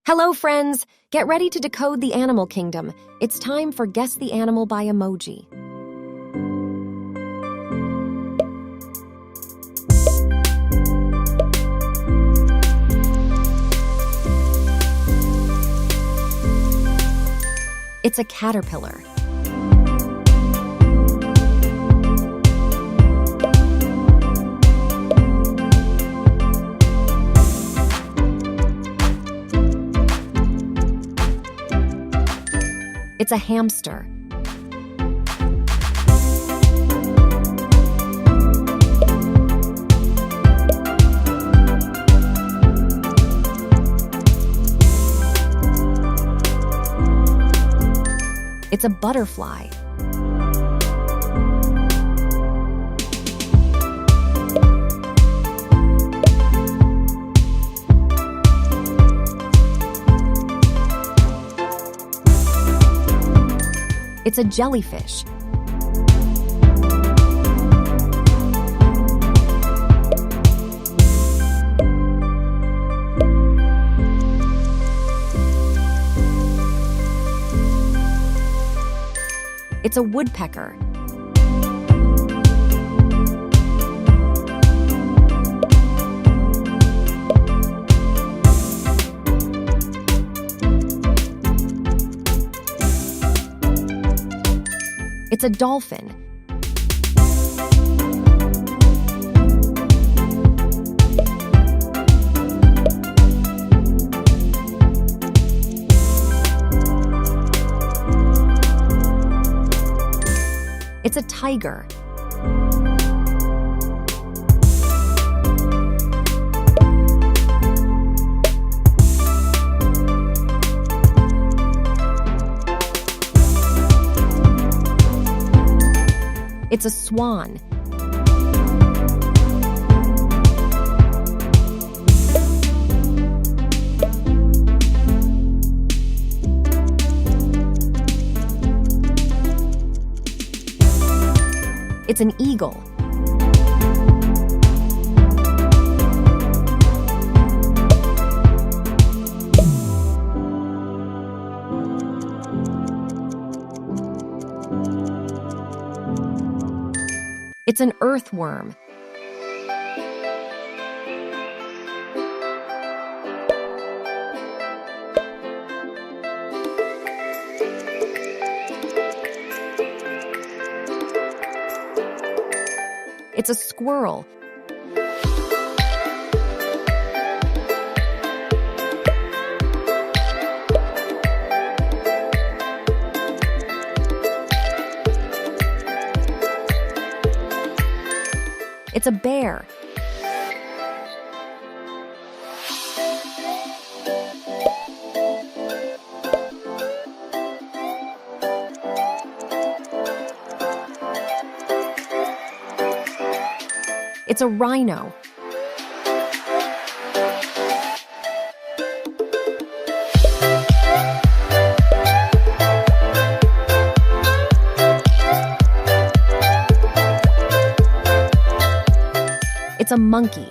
Hello, friends! Get ready to decode the animal kingdom. It's time for Guess the Animal by Emoji. It's a caterpillar. It's a hamster. It's a butterfly. It's a jellyfish. It's a woodpecker. It's a dolphin. It's a tiger. It's a swan. It's an eagle. It's an earthworm. It's a squirrel. It's a bear. It's a rhino. It's a monkey.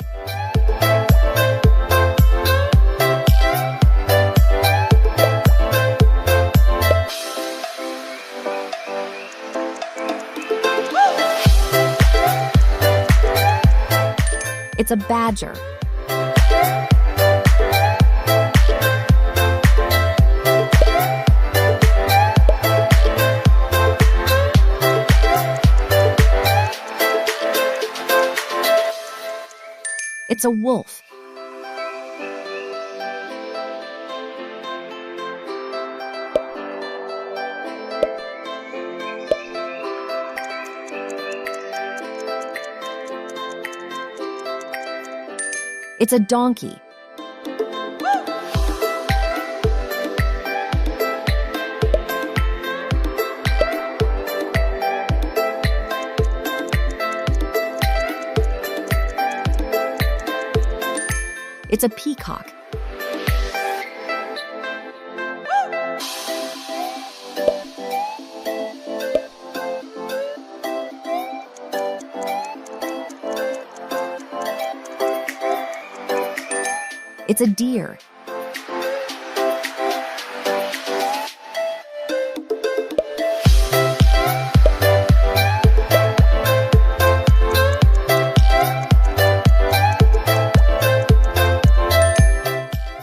It's a badger. It's a wolf. It's a donkey. It's a peacock. It's a deer.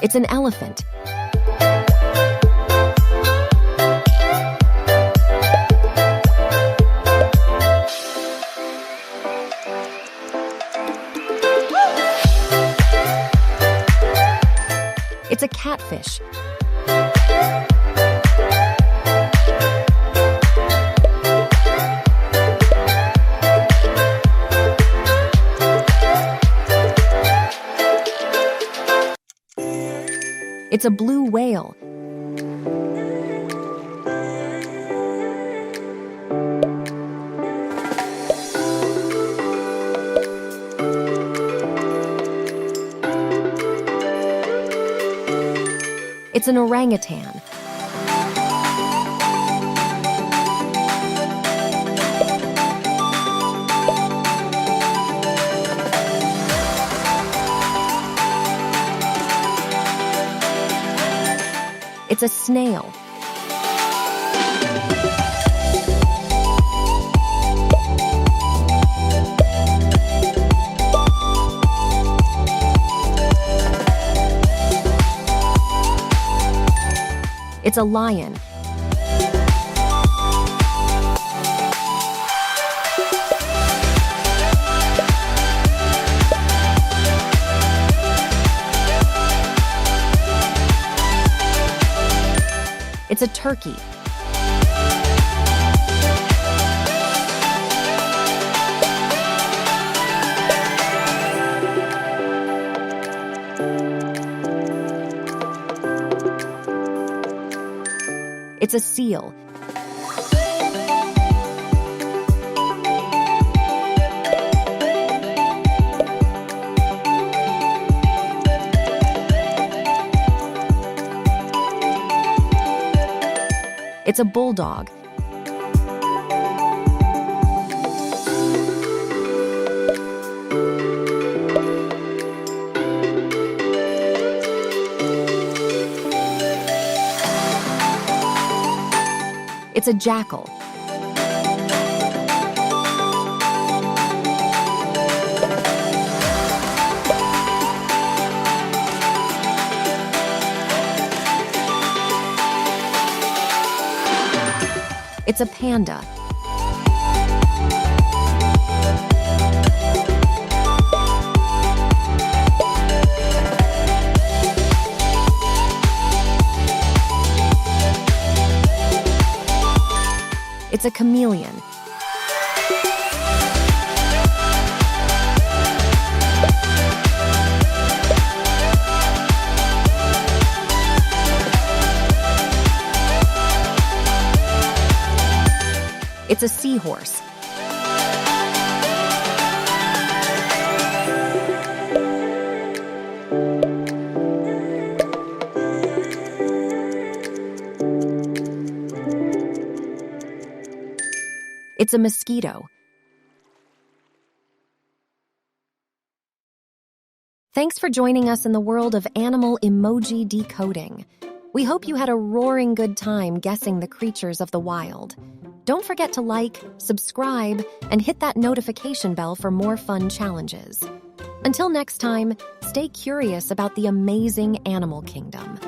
It's an elephant. It's a catfish. It's a blue whale. It's an orangutan. It's a snail. It's a lion. It's a turkey. It's a seal. It's a bulldog. It's a jackal. It's a panda. It's a chameleon. It's a seahorse. It's a mosquito. Thanks for joining us in the world of animal emoji decoding. We hope you had a roaring good time guessing the creatures of the wild. Don't forget to like, subscribe, and hit that notification bell for more fun challenges. Until next time, stay curious about the amazing animal kingdom.